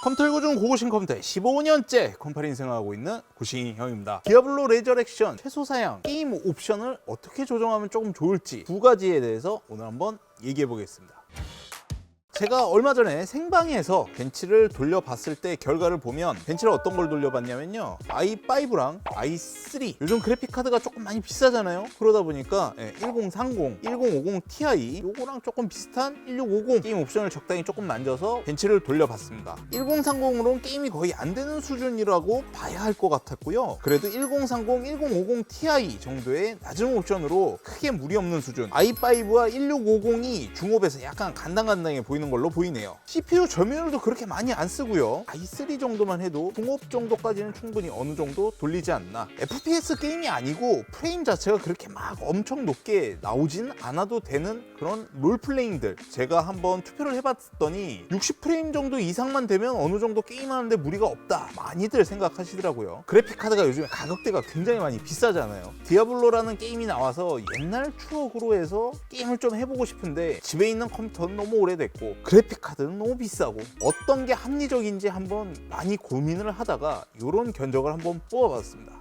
컴퓨터 읽어주는 고고싱 컴퓨터에 15년째 컴파린 생활하고 있는 고싱이 형입니다. 디아블로 레저렉션 최소 사양 게임 옵션을 어떻게 조정하면 조금 좋을지 두 가지에 대해서 오늘 한번 얘기해 보겠습니다. 제가 얼마 전에 생방에서 벤치를 돌려봤을 때 결과를 보면 벤치를 어떤 걸 돌려봤냐면요, i5랑 i3 요즘 그래픽 카드가 조금 많이 비싸잖아요. 그러다 보니까 1030, 1050 Ti 요거랑 조금 비슷한 1650 게임 옵션을 적당히 조금 만져서 벤치를 돌려봤습니다. 1030으로는 게임이 거의 안 되는 수준이라고 봐야 할 것 같았고요. 그래도 1030, 1050 Ti 정도의 낮은 옵션으로 크게 무리 없는 수준, i5와 1650이 중업에서 약간 간당간당해 보이는 걸로 보이네요. CPU 점유율도 그렇게 많이 안 쓰고요. i3 정도만 해도 중업 정도까지는 충분히 어느 정도 돌리지 않나. FPS 게임이 아니고 프레임 자체가 그렇게 막 엄청 높게 나오진 않아도 되는 그런 롤플레잉들, 제가 한번 투표를 해봤더니 60프레임 정도 이상만 되면 어느 정도 게임하는데 무리가 없다 많이들 생각하시더라고요. 그래픽 카드가 요즘에 가격대가 굉장히 많이 비싸잖아요. 디아블로라는 게임이 나와서 옛날 추억으로 해서 게임을 좀 해보고 싶은데 집에 있는 컴퓨터는 너무 오래됐고 그래픽 카드는 너무 비싸고 어떤 게 합리적인지 한번 많이 고민을 하다가 이런 견적을 한번 뽑아봤습니다.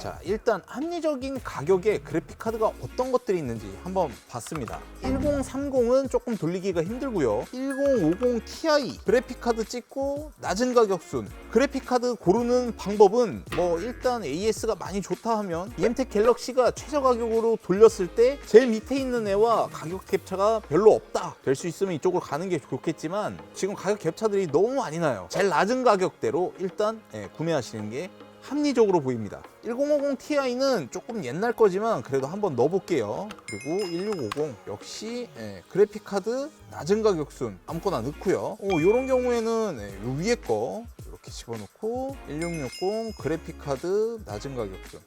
자, 일단 합리적인 가격에 그래픽 카드가 어떤 것들이 있는지 한번 봤습니다. 1030은 조금 돌리기가 힘들고요. 1050 Ti 그래픽 카드 찍고 낮은 가격순 그래픽 카드 고르는 방법은 뭐 일단 AS가 많이 좋다 하면 EMTEC 갤럭시가 최저 가격으로 돌렸을 때 제일 밑에 있는 애와 가격 갭차가 별로 없다 될 수 있으면 이쪽으로 가는 게 좋겠지만 지금 가격 갭차들이 너무 많이 나요. 제일 낮은 가격대로 일단 구매하시는 게 합리적으로 보입니다. 1050 Ti는 조금 옛날 거지만 그래도 한번 넣어볼게요. 그리고 1650 역시 그래픽 카드 낮은 가격순 아무거나 넣고요. 이런 경우에는 요 위에 거 이렇게 집어넣고 1660 그래픽 카드 낮은 가격순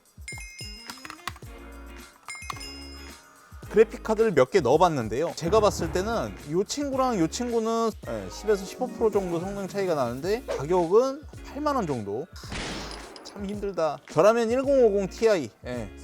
그래픽 카드를 몇 개 넣어봤는데요. 제가 봤을 때는 이 친구랑 이 친구는 10에서 15% 정도 성능 차이가 나는데 가격은 8만원 정도. 참 힘들다. 저라면 1050 Ti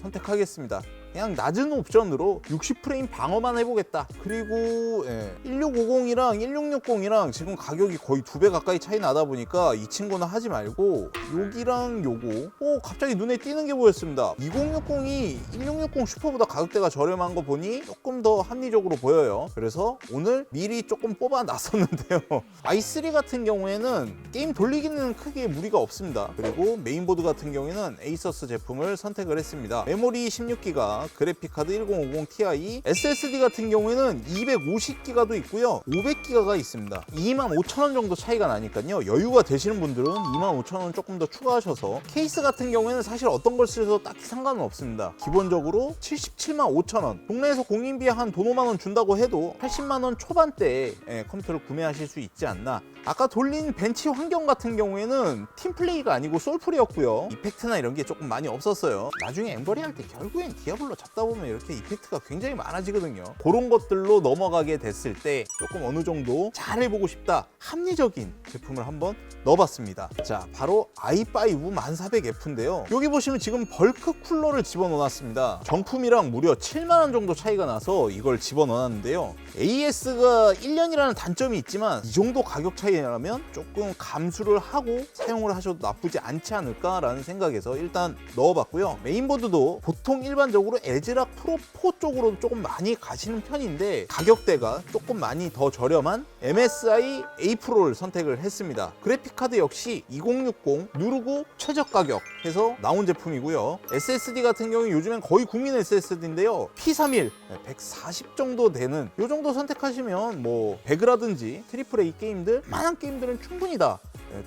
선택하겠습니다. 그냥 낮은 옵션으로 60프레임 방어만 해보겠다. 그리고 1650이랑 1660이랑 지금 가격이 거의 2배 가까이 차이 나다 보니까 이 친구는 하지 말고 여기랑 요거 갑자기 눈에 띄는 게 보였습니다. 2060이 1660 슈퍼보다 가격대가 저렴한 거 보니 조금 더 합리적으로 보여요. 그래서 오늘 미리 조금 뽑아 놨었는데요. i3 같은 경우에는 게임 돌리기는 크게 무리가 없습니다. 그리고 메인보드 같은 경우에는 에이서스 제품을 선택을 했습니다. 메모리 16기가 그래픽카드 1050 Ti, SSD 같은 경우에는 250기가도 있고요, 500기가가 있습니다. 25,000원 정도 차이가 나니까요, 여유가 되시는 분들은 25,000원 조금 더 추가하셔서, 케이스 같은 경우에는 사실 어떤 걸 쓰셔도 딱히 상관은 없습니다. 기본적으로 775,000원, 국내에서 공인비에 한 돈 5만원 준다고 해도 80만원 초반대에 컴퓨터를 구매하실 수 있지 않나. 아까 돌린 벤치 환경 같은 경우에는 팀플레이가 아니고 솔플이었고요. 이펙트나 이런 게 조금 많이 없었어요. 나중에 엠버리 할 때 결국엔 디아블로 잡다 보면 이렇게 이펙트가 굉장히 많아지거든요. 그런 것들로 넘어가게 됐을 때 조금 어느 정도 잘 해보고 싶다, 합리적인 제품을 한번 넣어봤습니다. 자, 바로 i5 1400F인데요. 여기 보시면 지금 벌크 쿨러를 집어넣어놨습니다. 정품이랑 무려 7만원 정도 차이가 나서 이걸 집어넣어놨는데요. AS가 1년이라는 단점이 있지만 이 정도 가격 차이라면 조금 감수를 하고 사용을 하셔도 나쁘지 않지 않을까라는 생각에서 일단 넣어봤고요. 메인보드도 보통 일반적으로 에즈락 프로 4 쪽으로 조금 많이 가시는 편인데 가격대가 조금 많이 더 저렴한 MSI A 프로를 선택을 했습니다. 그래픽카드 역시 2060 누르고 최저 가격 해서 나온 제품이고요. SSD 같은 경우는 요즘엔 거의 국민 SSD인데요. P31 140 정도 되는 요 정도 선택하시면 뭐 배그라든지 트리플 A 게임들, 만한 게임들은 충분히 다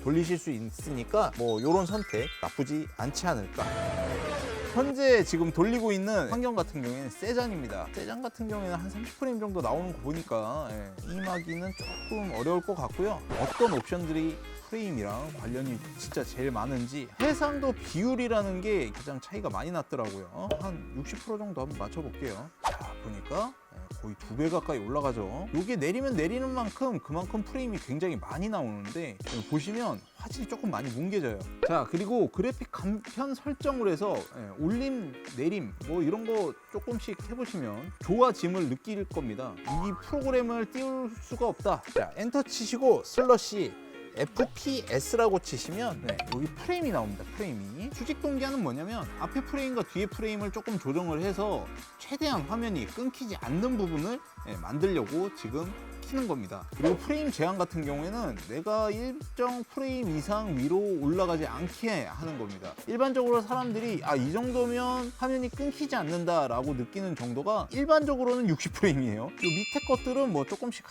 돌리실 수 있으니까 뭐 요런 선택 나쁘지 않지 않을까. 현재 지금 돌리고 있는 환경 같은 경우에는 세잔입니다. 세잔 같은 경우에는 한 30프레임 정도 나오는 거 보니까 게임하기는 조금 어려울 것 같고요. 어떤 옵션들이 프레임이랑 관련이 진짜 제일 많은지, 해상도 비율이라는 게 가장 차이가 많이 났더라고요. 한 60% 정도 한번 맞춰볼게요. 자, 보니까 거의 2배 가까이 올라가죠. 이게 내리면 내리는 만큼 그만큼 프레임이 굉장히 많이 나오는데 보시면 화질이 조금 많이 뭉개져요. 자, 그리고 그래픽 간편 설정을 해서 올림, 내림 뭐 이런 거 조금씩 해보시면 좋아짐을 느낄 겁니다. 이 프로그램을 띄울 수가 없다. 자, 엔터 치시고 슬러시 FPS라고 치시면 여기 프레임이 나옵니다. 프레임이. 수직 동기화는 뭐냐면 앞에 프레임과 뒤에 프레임을 조금 조정을 해서 최대한 화면이 끊기지 않는 부분을 만들려고 지금 키는 겁니다. 그리고 프레임 제한 같은 경우에는 내가 일정 프레임 이상 위로 올라가지 않게 하는 겁니다. 일반적으로 사람들이 이 정도면 화면이 끊기지 않는다 라고 느끼는 정도가 일반적으로는 60프레임이에요. 이 밑에 것들은 뭐 조금씩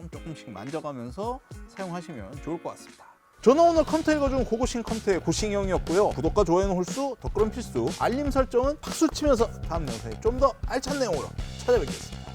만져가면서 사용하시면 좋을 것 같습니다. 저는 오늘 컴퓨터 읽어준 고고싱 컴퓨터의 고싱형이었고요. 구독과 좋아요는 홀수, 댓글은 필수, 알림 설정은 박수 치면서 다음 영상에 좀 더 알찬 내용으로 찾아뵙겠습니다.